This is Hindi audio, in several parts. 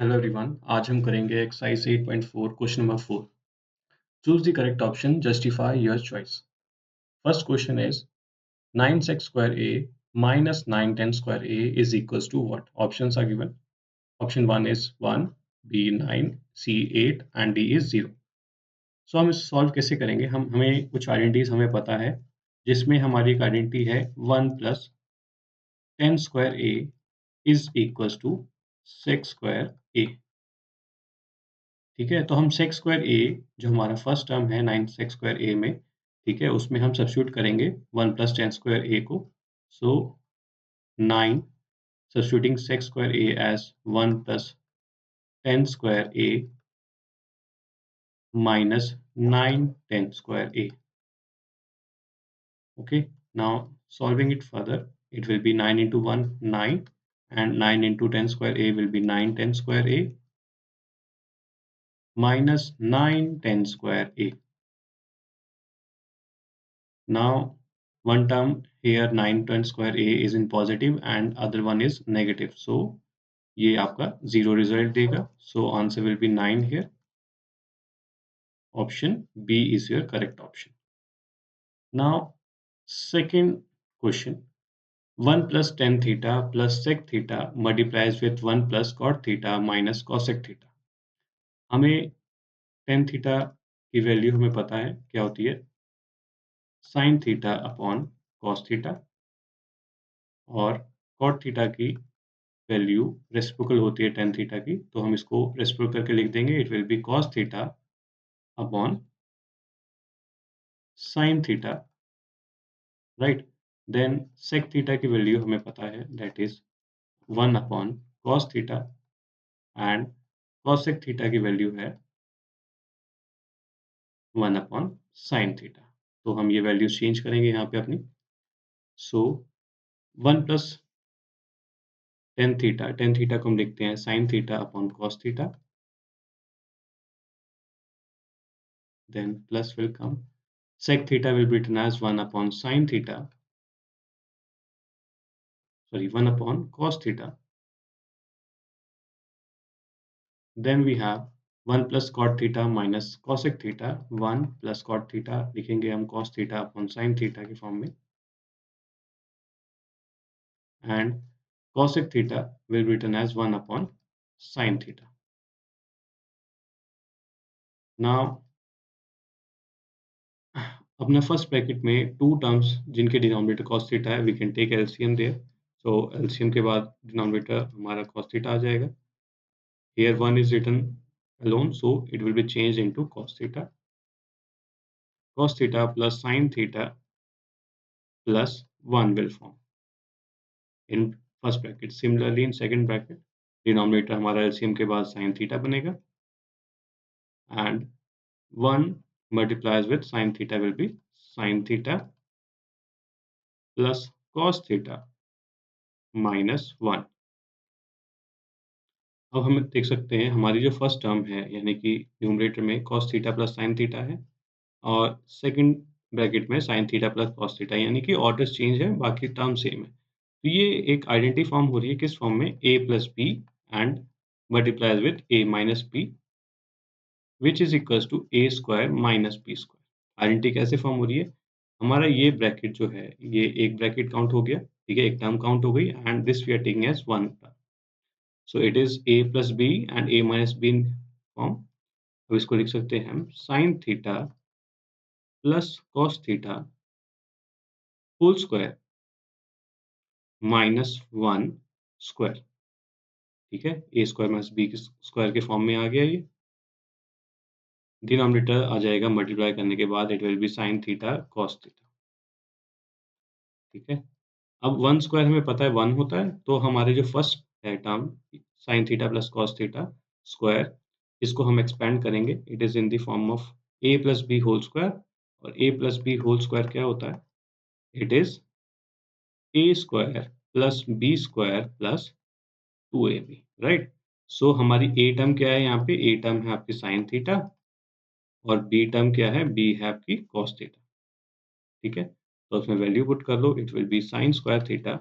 Hello everyone. आज हम करेंगे exercise 8.4 question number 4। Choose the correct option, justify your choice. First question is 9x square a minus 910 square a is equals to what? Options are given. Option 1 is 1, B 9, C 8 and D is 0. सो हम इस सॉल्व कैसे करेंगे? हमें कुछ आइडेंटिटीज हमें पता है, जिसमें हमारी एक आइडेंटिटी है 1 plus 10 square a is equals to sec square a। ठीक है, तो हम सेक स्क्वायर ए, जो हमारा फर्स्ट टर्म है 9 सेक स्क्वायर ए में, ठीक है, उसमें हम सब्स्टिट्यूट करेंगे 1 प्लस 10 स्क्वायर ए को। सो 9 substituting sec square A as 1 plus 10 square A minus 9 10 square a. Okay, now solving it further, it will be 9 into 1 9, and 9 into 10 square a will be 9 10 square a minus 9 10 square a. Now, one term here 9 10 square a is in positive and other one is negative. So, ये आपका zero result देगा. So, answer will be 9 here. Option B is your correct option. Now, second question. 1 plus tan theta plus sec theta multiplies with 1 plus cot theta minus cosec theta. हमें tan theta की वैल्यू हमें पता है क्या होती है, sin theta upon cos theta, और cot theta की वैल्यू रेसिप्रोकल होती है tan थीटा की, तो हम इसको रेसिप्रोकल करके लिख देंगे। It will be cos theta upon sin theta, right. Then sec theta की वैल्यू हमें पता है, that is 1 upon cos theta, and cosec theta की वैल्यू है 1 अपॉन sin थीटा। तो हम ये वैल्यूज चेंज करेंगे यहाँ पे अपनी। सो 1 प्लस tan थीटा को हम लिखते हैं sin theta upon cos theta, then plus will come, sec theta will be written as 1 upon sin theta, 1 upon cos theta. Then we have 1 plus cot theta minus cosec theta, 1 plus cot theta लिखेंगे हम cos theta upon sin theta के फॉर्म में, and cosec theta will be written as 1 upon sin theta. Now अपने फर्स्ट ब्रैकेट में टू टर्म्स जिनके डिनोमिनेटर cos theta है, we can take LCM there. So LCM के बाद डिनोमिनेटर हमारा cos theta आ जाएगा. Here 1 is written alone, so it will be changed into cos theta. Cos theta plus sin theta plus 1 will form in first bracket. Similarly in second bracket, denominator हमारा LCM के बाद sin theta बनेगा, and 1 multiplies with sin theta will be sin theta plus cos theta minus 1. अब हम देख सकते हैं हमारी जो फर्स्ट टर्म है, यानी कि न्यूमरेटर में cos theta plus sin theta है, और सेकंड ब्रैकेट में sin theta plus cos theta, यानी कि ऑर्डर्स चेंज है, बाकी टर्म सेम है। तो ये एक आइडेंटिटी फॉर्म हो रही है किस फॉर्म में, a plus B and multiplies with a minus B which is equals to a square minus B square. Identity कैसे फॉर्म हो रही है, हमारा ये ब्रैकेट जो है, ये एक ब्रैकेट काउंट हो गया, ठीक है, एक टर्म काउंट हो गई, and this we are taking as one term. So it is a plus B and a minus B form. अब इसको लिख सकते हैं हम sin theta plus cos theta whole square minus 1 square, ठीक है, a square minus b square के फॉर्म में आ गया ये। डिनोमिनेटर आ जाएगा मल्टीप्लाई करने के बाद, it will be sin theta cos theta, ठीक है। अब 1 स्क्वायर हमें पता है 1 होता है, तो हमारे जो फर्स्ट है term sin theta plus cos theta square, इसको हम एक्सपेंड करेंगे, it is in the form of a plus b whole square, और a plus b whole square क्या होता है, it is a square plus b square plus 2ab, right. So हमारी a टर्म क्या है, यहाँ पे a टर्म है आपकी sin थीटा, और b टर्म क्या है, b है आपकी cos थीटा, ठीक है। तो उसमें वैल्यू पुट कर लो, it will be sin square theta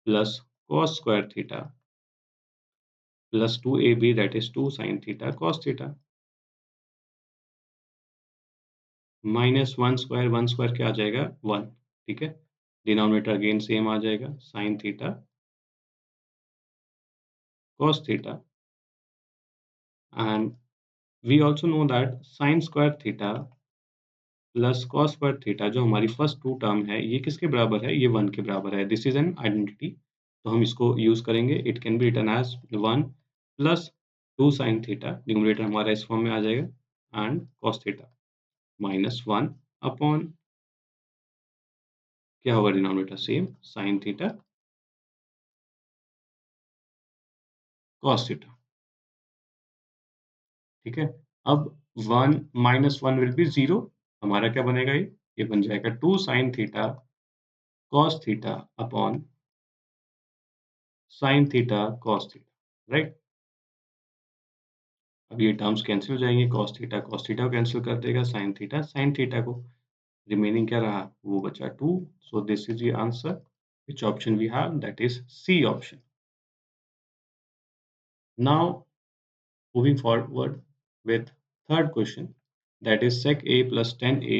plus cos square theta plus 2ab that is 2 sin theta cos theta minus 1 square क्या आ जाएगा 1, ठीक है। डिनोमिनेटर अगेन सेम आ जाएगा sin theta cos theta and we also know that sin square theta plus cos square theta जो हमारी फर्स्ट टू टर्म है ये किसके बराबर है, ये 1 के बराबर है। दिस इज एन आइडेंटिटी, तो हम इसको यूज करेंगे। It can be written as 1 plus 2 sin theta, numerator हमारा इस फॉर्म में आ जाएगा, and cos theta minus 1 upon क्या होगा denominator same sin theta cos theta, ठीक है। अब 1 माइनस 1 विल बी 0, हमारा क्या बनेगा, ये बन जाएगा 2 sin theta cos theta upon sin theta cos theta, right. अब ये टर्म्स कैंसिल हो जाएंगे, cos थीटा को कैंसिल कर देगा, sin थीटा को, रिमेनिंग क्या रहा, वो बचा 2। So this is the answer, which option we have, that is C option. Now moving forward with third question, that is sec A plus 10A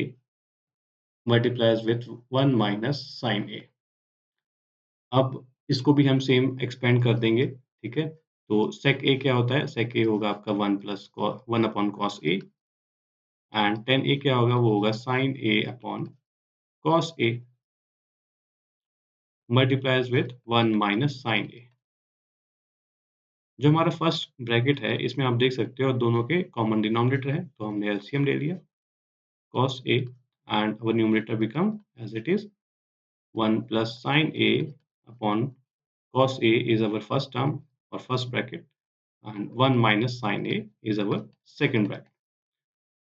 multiplies with 1 minus sin A. अब इसको भी हम सेम एक्सपेंड कर देंगे, ठीक है। तो sec A क्या होता है, sec A होगा आपका 1 plus 1 upon cos A, and 10A क्या होगा, वो होगा sin A upon cos A multiplies with 1 minus sin A। जो हमारा फर्स्ट ब्रैकेट है इसमें आप देख सकते हो दोनों के कॉमन डिनोमिनेटर है, तो हमने एलसीएम ले लिया cos A and our numerator become as it is 1 plus sin A upon cos A is our first term or first bracket and 1 minus sin A is our second bracket।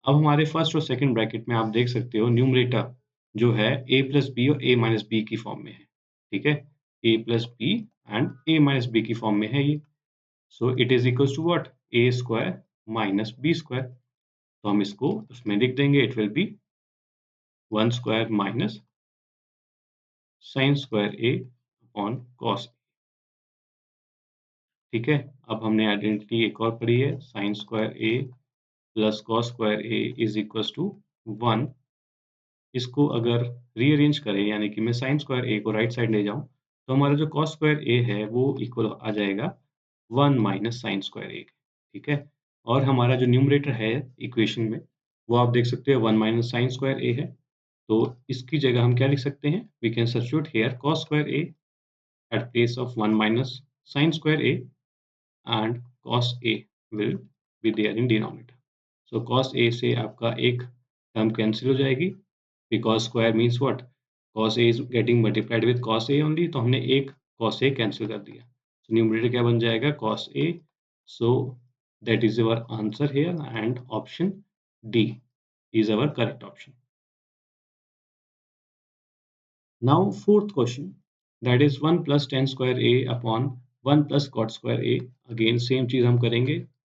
अब हमारे फर्स्ट और सेकंड ब्रैकेट में आप देख सकते हो न्यूमरेटर जो है a प्लस बी और a माइनस बी की फॉर्म में है, ठीक है। a plus B and a minus B की फॉर्म में है ये, so it is equal to what, a square minus B square. तो हम इसको उसमें लिख देंगे, it will be 1 square minus sine square A upon cos, ठीक है। अब हमने आइडेंटिटी एक और पढ़ी है, sine square A plus cos square A is equal to 1। इसको अगर रीअरेंज करें, यानी कि मैं साइन स्क्वायर ए को राइट साइड ले जाऊं, तो हमारा जो कॉस स्क्वायर ए है वो इक्वल आ जाएगा 1 माइनस साइन स्क्वायर ए, ठीक है। और हमारा जो न्यूमरेटर है इक्वेशन में वो आप देख सकते हैं 1 माइनस साइन स्क्वायर ए है, तो इसकी जगह हम क्या लिख सकते हैं, we can substitute here cos square A at place of 1 minus sin square a, and cos a will be there in denominator. So cos a से आपका एक टर्म कैंसिल हो जाएगी, because square means what, cos a is getting multiplied with cos a only, तो हमने एक cos a कैंसिल कर दिया, so न्यूमरेटर क्या बन जाएगा cos a। So that is our answer here and option D is our correct option. Now fourth question, that is 1 plus tan square a upon 1 plus cot square a। Again same चीज हम करेंगे,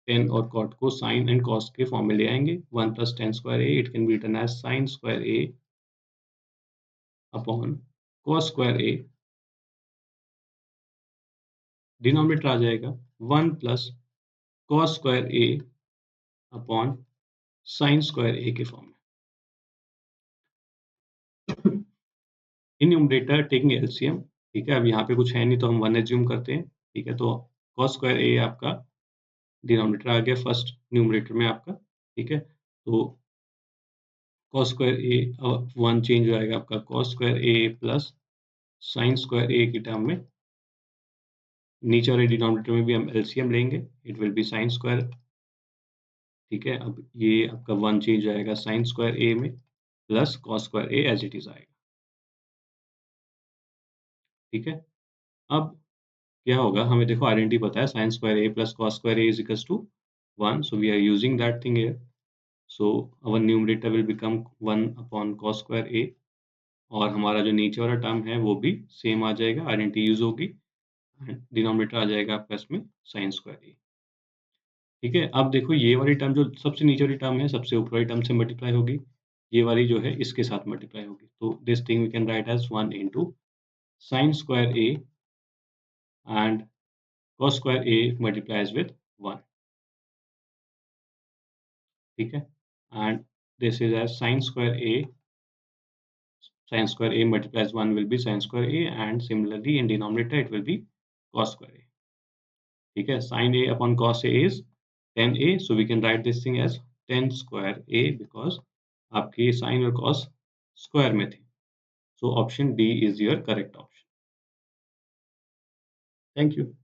tan और cot को sin and cos के फॉर्म में ले आएंगे। 1 plus tan square a, it can be written as sin square a upon cos square a, denominator आ जाएगा 1 plus cos square a upon sin square a के फॉर्म में। इन न्यूमरेटर टेकिंग एलसीएम, ठीक है। अब यहाँ पे कुछ है नहीं तो हम 1 एज्यूम करते हैं, ठीक है। तो cos स्क्वायर a आपका डिनोमिनेटर आ गया फर्स्ट न्यूमरेटर में आपका, ठीक है। तो cos स्क्वायर ए 1 चेंज हो जाएगा आपका cos स्क्वायर ए प्लस साइन स्क्वायर ए की टर्म में, नीचे वाले डिनोमिनेटर में भी हम एलसीएम लेंगे, it will B sine square, ठीक है। अब ये आपका 1 चेंज हो जाएगा साइन स्क्वायर ए में plus cos square A as it is आएगा, ठीक है। अब क्या होगा, हमें देखो आइडेंटिटी पता है, sine square A plus cos square A is equals to 1, so we are using that thing here. So our numerator will become 1 upon cos square a, और हमारा जो नीचे वाला टर्म है वो भी सेम आ जाएगा, आइडेंटिटी यूज होगी, डिनोमिनेटर आ जाएगा आपका इसमें साइन स्क्वायर ए, ठीक है। अब देखो ये वाली टर्म जो सबसे नीचे वाली टर्म है सबसे ऊपर वाली टर्म से मल्टीप्लाई होगी, ये वाली जो है इसके साथ मल्टीप्लाई होगी, तो this thing we can write as 1 into sine square A and cos square a multiplies with 1. ठीक है? And this is as sin square a multiplies 1 will be sin square a, and similarly in denominator it will be cos square a. ठीक है? Sin a upon cos a is tan a, so we can write this thing as tan square a because आपकी sin और cos square में थी. So option D is your correct option. Thank you.